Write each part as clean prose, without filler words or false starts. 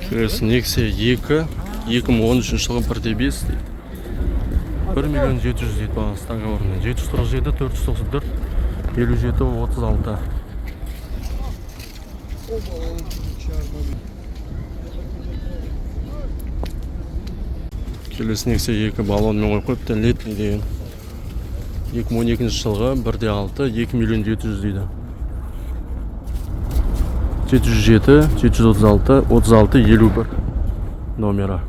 Келесі Nexia 2 2013 жылғы 1.5 дейді. 1 миллион 700 дейді бағасы договорына. 737 494 57 36. Келесі Nexia 2 баллонмен қойып қойыпты, летний деген. 2012 жылғы 1.6 2 миллион 700 дейді. 707 736 36 51 номері.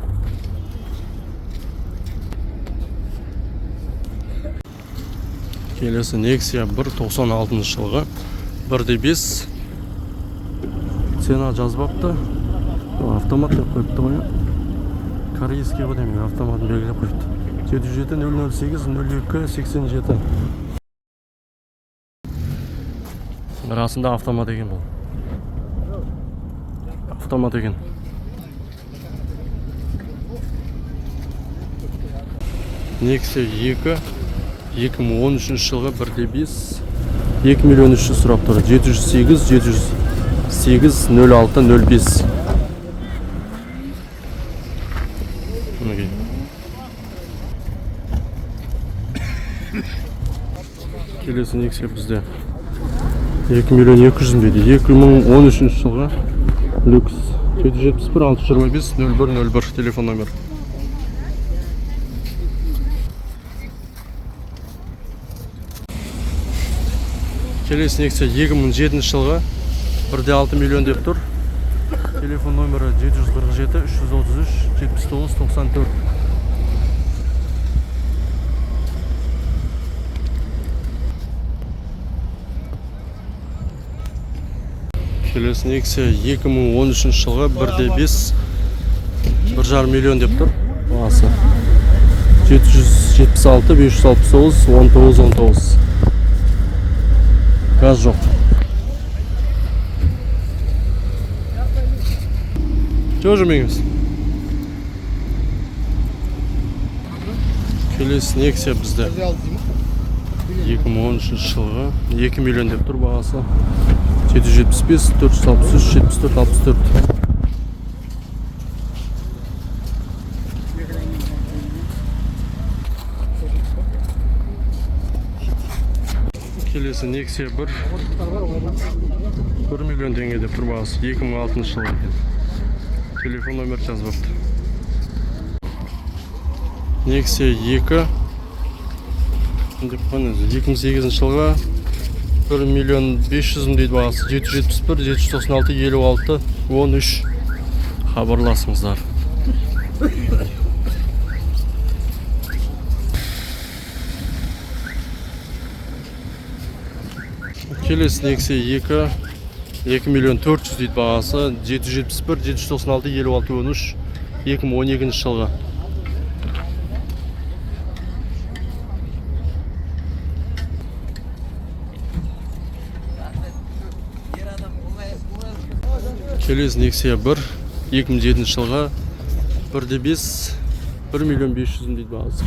Келесі Nexia 1 96 жылғы 1.5 цена жазбапты. Автомат деп қойыпты ғой. Корейский ғой демек, автоматын белгілеп қойыпты. 77 008 02 87. Расында автомат екен бұл. Автомат екен. Nexia 2 2013 жылғы 1.5 2 миллион 300 сұрап тұр. 708 708 06 05. Келесі Nexia бізде 2 миллион 200 дейді. 2013 жылғы люкс 771 625 0101 телефон номер. Келесі Nexia 2007 жылғы 1.6 миллион деп тұр. Телефон номері 747 333 79 94. Келесі Nexia 2013 жылғы 1.5 1,5 миллион деп тұр. Бағасы 776 569 19 19. Газ жоқ. Че жүрмеңіз? Келесі Nexia бізде 2013 жылғы 2 миллион деп тұр бағасы. 775 463 74 64. Келесі Nexia 1 миллион теңге деп тұр бағасы. 2006 жылғы. Телефон номер жазбапты. Nexia 2 деп қойыңыз. 2008 жылға 1 миллион 500 дейді бағасы. 771 796 56 13. Хабарласыңыздар. Келесі Nexia 2 2 миллион 400 дейді бағасы. 771 796 56 13 2012 жылғы. Келесі Nexia 1 2007 жылғы 1.5 1 миллион 500 дейді бағасы.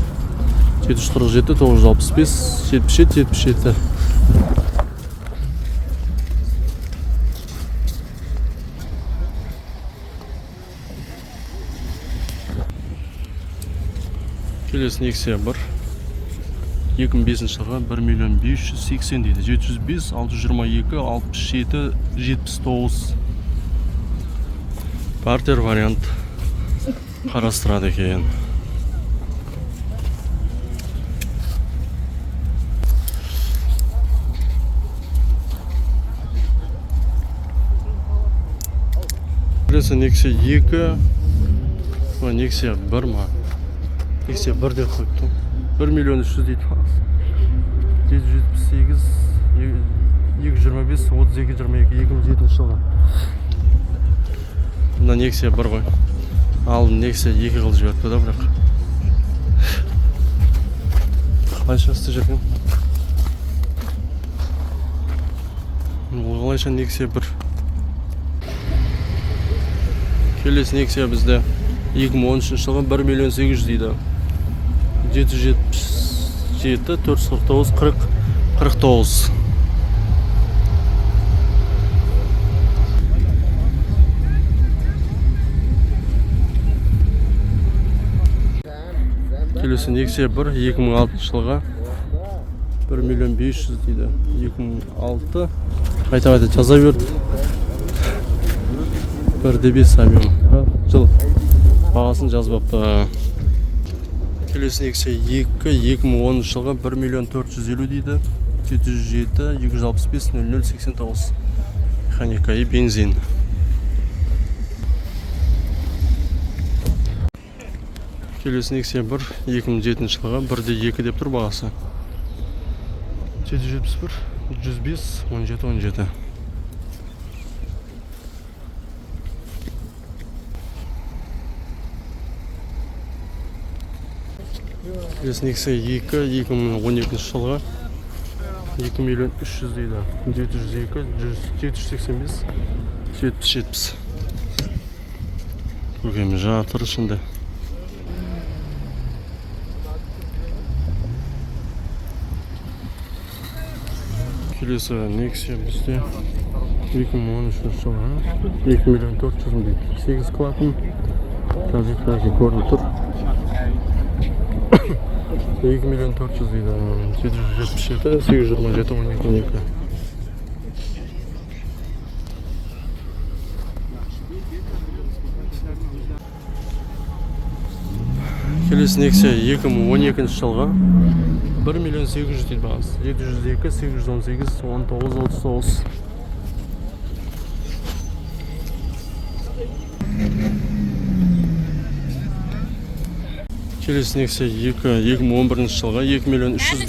747 965 77 77. Келесі Nexia 1 2005 жылғы 1 миллион 580 дейді. 705 622 67 79. Партер вариант қарастырады екен. Келесі Nexia 2 Nexia 1 ма? Nexia 1 деп қойыпты. 1 миллион 300 дейді. 778 225 32 22 2007 жылғы. Мына Nexia 1 ғой. Ал Nexia 2 қылып жіберіпті да бірақ. Қалайша істеп жүрген? Бұл қалайша Nexia 1. Келесі Nexia бізде 2013 жылғы 1 миллион 800 дейді. 777 449 40 49. келесі Nexia 1 2006 жылға 1 миллион 500 дейді. 2006 қайта жаза берді. 1.5 объем жыл бағасын жазбапты. Келесі Nexia 2 2010 жылға 1 миллион 450 дейді. 707 265 00 89 механика и бензин. Келесі Nexia 1 2007 жылға 1.2 деп тұр бағасы. 771 105 17 17. Келесі Nexia 2 2012 жылға 2 миллион 300 дейді. 702 785 70 көкем жатыр ішінде. Келесі Nexia бізде 2013 жылға 2 миллион 400 мың дейді. 8 клапан қазір көрініп тұр. 2 миллион 400 дейді. 777 827 12. Келесі Nexia 2012 жылға 1 миллион 800 дейді бағасы. 702 818 19 39. Келесі Nexia 2 2011 жылға 2 миллион 300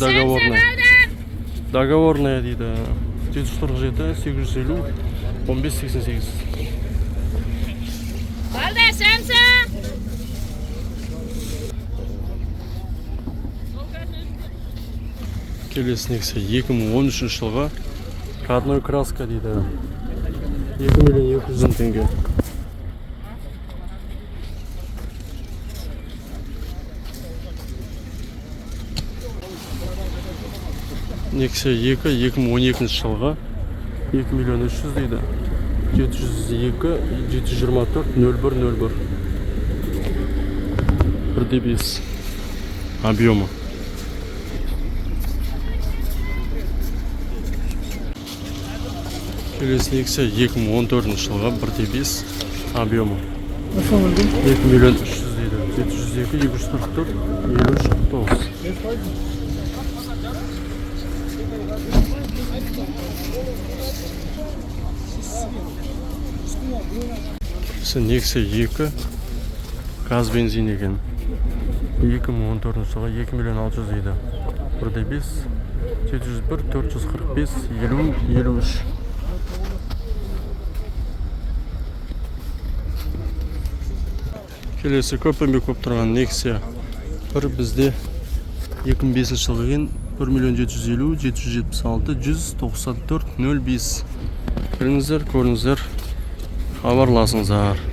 договорная дейді. 747 850 15 88. Келесі Nexia 2013 жылға родной краска дейді. 2 миллион 200 мың теңге. Nexia 2 2012 жылға 2 миллион 300 дейді. 702 724 01 01. 1.5 объемы. Келесі Nexia 2014 жылға 1.5 объемы. 2 миллион 300 дейді. 702 244 53 49. Nexia 2 газ бензин екен. 2014 жылға 2 миллион 600 дейді. 1.5 701 445 50 53. Келесі көппенбек көп тұрған Nexia 1 бізде 2005 жылға келген 1 миллион 750 776 194 05. Келіңіздер, көріңіздер, хабарласыңыздар.